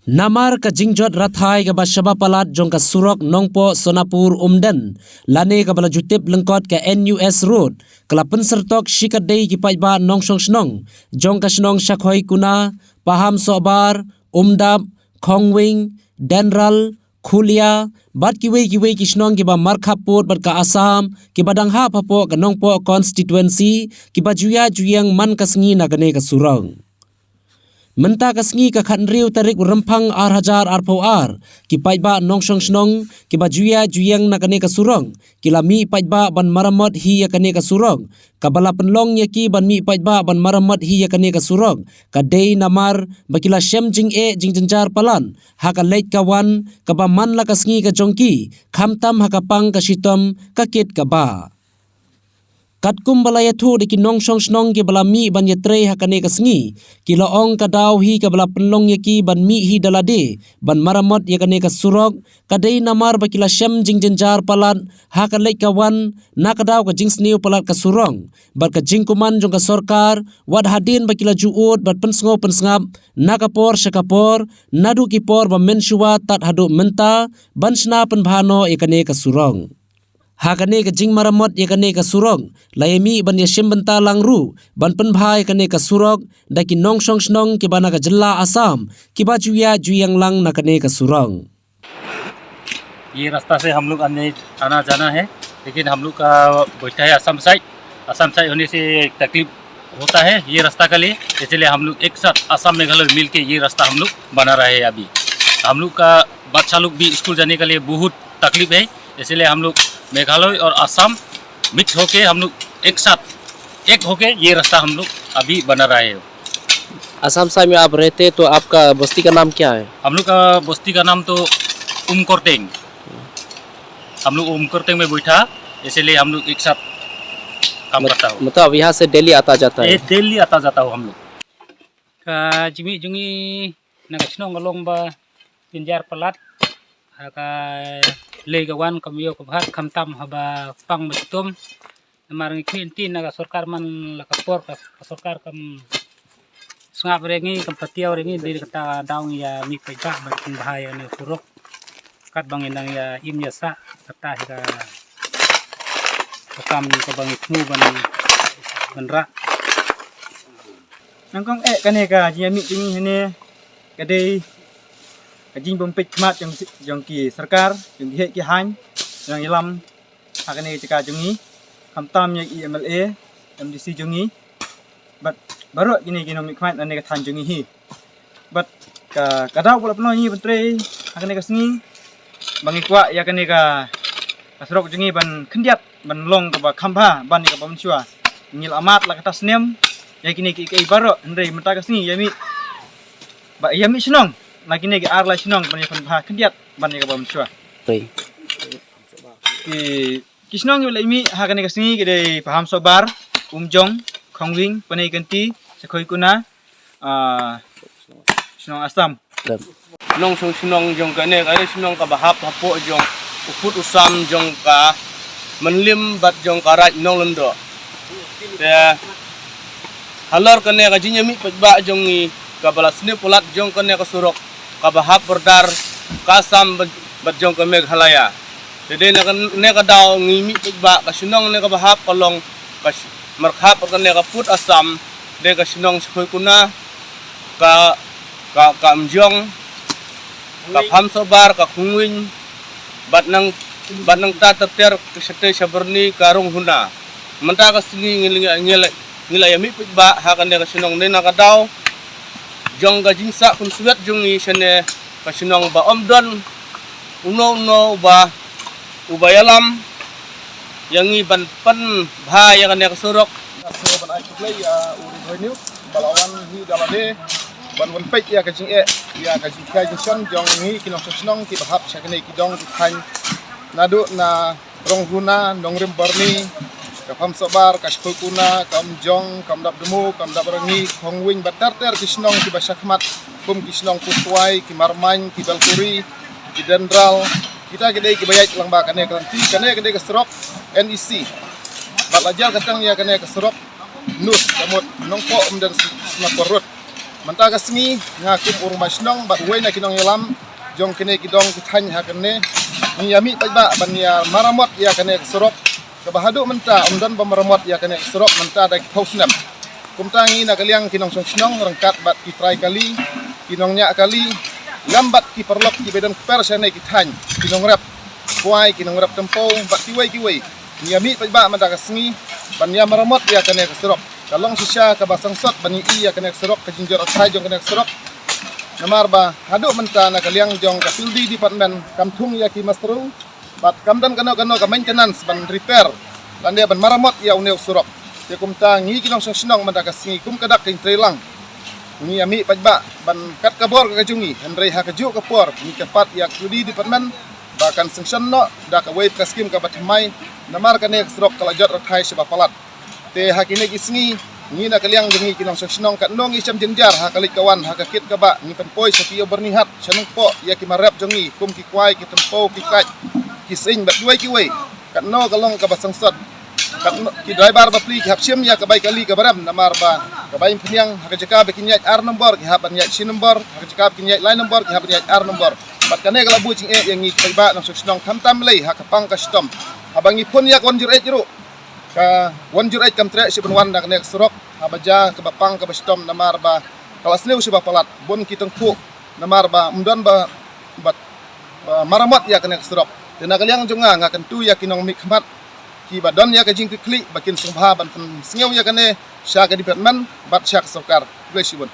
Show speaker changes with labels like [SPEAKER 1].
[SPEAKER 1] Namar ka jingjot rathai ka basaba palat jong ka surok nongpo Sonapur Umdan lane ka bala jutip lengkot ka NUS Road kala pensertok shikadei ki paiba nongsong snong jong ka snong shakhoi kuna paham sobar umdap khongwing denral khulia bat kiwe ki snong ki ba markhaput bat ka Assam ki badang ha phapo ka nongpo constituency ki ba juyang man ka sngi na kane ka surong Menta kasngi ka khanriu tarik rempang ar ki paiba nongsong snong ki ba juyang na kane ka surong ki lami paiba ban maramot hi ya kane ka surong ka bala penlong ya ki ban mi paiba ban maramot hi ya kane ka surong ka dei namar bakila shem jing jenjar palan ha ka leit kawan ka ba man la kasngi ka jongki khamtam ha ka pang ka shitom ka kit ka ba Katkum balaya thu de ki nongsong snong ki bala mi ban yetre hakane ka sngi ki laong ka daw hi ka bala penlong ye ki ban mi hi dalade ban maramot ye kane ka surok ka dei namar bakila shem jing jenjar palat ha ka lek kawan na ka daw ka jing sniu palat ka surong bar ka jing kuman jong ka sorkar wad hadin bakila juut bat pensngop na ka por shakapor nadu ki por ba menshuwa tat hadu menta ban sna pen bhano ye kane ka surong Hakane ka jing maramot ya kane ka surok layemi ban yashim benta langru ban penbhai kane ka surok daki nongsong snong ki bana ka jilla Assam ki ba juyang lang na kane ka surong
[SPEAKER 2] ये रास्ता से हम लोग आना जाना है लेकिन हम लोग का बैठा है असम साइड होने से तकलीफ होता है ये रास्ता के लिए इसलिए हम लोग एक साथ असम मेघालय मिल के ये रास्ता हम लोग बना रहे हैं अभी हम लोग का बच्चा लोग भी स्कूल जाने के लिए बहुत तकलीफ है इसलिए हम लोग मेघालय और असम मिक्स होके हम लोग एक होके ये रास्ता हम लोग अभी बना रहे हैं।
[SPEAKER 3] असम साइड में आप रहते तो आपका बस्ती का नाम क्या है?
[SPEAKER 2] हम लोग का बस्ती का नाम तो उमकोरटेंग हम लोग उमकोरटेंग में बैठा इसलिए हम लोग एक साथ काम करता हूँ
[SPEAKER 3] मतलब यहाँ से डेली आता जाता है?
[SPEAKER 2] डेली आता जाता हूँ हम लोग का जिमी जुंगी नगचनों गलोंग बा पिंजार पलाट का ले गवान कमियो को भात खमतम हबा पंग मचतुम हमारे खिंती नगा सरकार मन लका पोर का सरकार कम संगाप रेंगी कम पतिया रेंगी देर कता दाउंग या मी पैसा बन भाई ने सुरक kat bang indang ya im ya sa kata hika kam ko bang mu ban ra nangkong kane ka jimi tingi hene kadai Kajing bompet kmat yang ki sarkar yang dihet ki han yang ilam hakane cika jungi kamtam yang MLA MDC jungi bat baru gini mi kmat ane ka than jungi hi bat ka kadaw pula pno ni bentre hakane ka sngi bangi kwa ya kane ka kasrok jungi ban khendiat ban long ka ba khamba ban ni ka bam chua ngil amat la kata snem ya kini ki baru ndrei menta ka sngi yami ba yami snong lagi ni ar la sinong ban yakon bha khendiat ban ni ka bam chua ki sinong yo lemi ha kan ka singi ke paham sobar umjong khongwing panai kanti sekhoi kuna sinong Assam
[SPEAKER 4] nong song sinong jong ka ne ka sinong ka bahap hapo jong uput usam jong ka menlim bat jong karat nong lendo ya halor ka ne ka jinyami pagba jong ni ka balasne pulat jong ka ne ka surok kabahap berdar kasam berjong ke Meghalaya. Jadi ne ka daw ngimi pagba kasinong ne ka bahap kalong kas markhap ka ne ka put Assam de ka sinong sekhoi kuna ka amjong ka pham sobar ka khungwing bat nang ta terter kesete saberni karung huna. Menta ka singi ngilay mi pagba ha ka ne ka sinong ne na ka daw jong ga jingsa kun suwet jong ni sene kasinong ba omdon uno ba ubayalam yang i ban pan bha yang ne kasurok
[SPEAKER 5] so ban ai play uri renew balawan hi dalade ban wan pek ya kajing ya kajing kai jong jong ni kinong sonong ki bahap sakne ki dong khan nadu na rong guna dong rim barni Kapam sobar kaskoi kuna kam jong kam dap demu kam dap rangi khongwing batar ter kisnong ki basakmat kum kisnong kuswai ki marmain ki balkuri ki dendral kita gede ki bayat lang ba kane klanti kane gede ke serok NEC bat lajar katang ya kane ke serok nus kamut nongko dan snaporut manta ka sengi ngakum urma snong bat wei na kinong yalam jong kene kidong kithan ha kene ni yami ba ban ya maramot ya kene sorok ka bahadu menta umdan ba maramot ya kene sorok menta da thausnam kumtangi na kaliang kinong snong rangkat bat kitrai kali kinong nya kali lambat ki perlok ki bedan per sane kithan kinong rap kuai kinong rap tempo bat kiwei ni yami ba manta ka sengi ban ya maramot ya kene sorok kalong sisya ka basang sot bani iya kena serok ka jinjor atai jong kena serok namar ba hadu menta na kaliang jong ka pildi department kamthung ya ki masterung bat kamdan kano ka maintenance ban repair lande ban maramot ya uneu serok te kumta ngi kinong snong menta ka singi kum kadak king trelang ngi ami pajba ban kat kabor ka jungi andre ha ka ju ka por ni kapat ya pildi department bahkan sengsyon no da ka wave ka skim ka batmai namar kane serok kala jot rathai seba palat te hakine gisngi ni na kaliang dengi kinong snong kat nong isam jenjar ha kalik kawan ha kakit ka ba ni penpoi sapio bernihat sanung po ya ki marap jongi kum ki kwai ki tempo ki kaj ki sing bat duai ki wei kat no kalong ka basang sot kat ki driver ba pli ki hapsim ya ka bai kali ka baram namar ba ka bai pniang ha ka jaka be kinyat ar nombor ki haban ya si nombor ha ka jaka kinyat lai nombor ki haban ya ar nombor bat kane kala bu ching yang ngi ba nong snong tham tam lei ha ka pang custom abangi pun ya kon jur juru ka wanjur ai kam tre si benwan dak nek serok abaja ke bapang ke bastom namar ba kelas leu si bapalat bon kiteng pu namar ba umdan ba bat maramot ya kenek serok dena kaliang jonga ngakan tu ya kinong mikmat ki badon ya ka jing klik bakin sungha ban sengeu ya kane sya ka department bat sya ka sokar bless you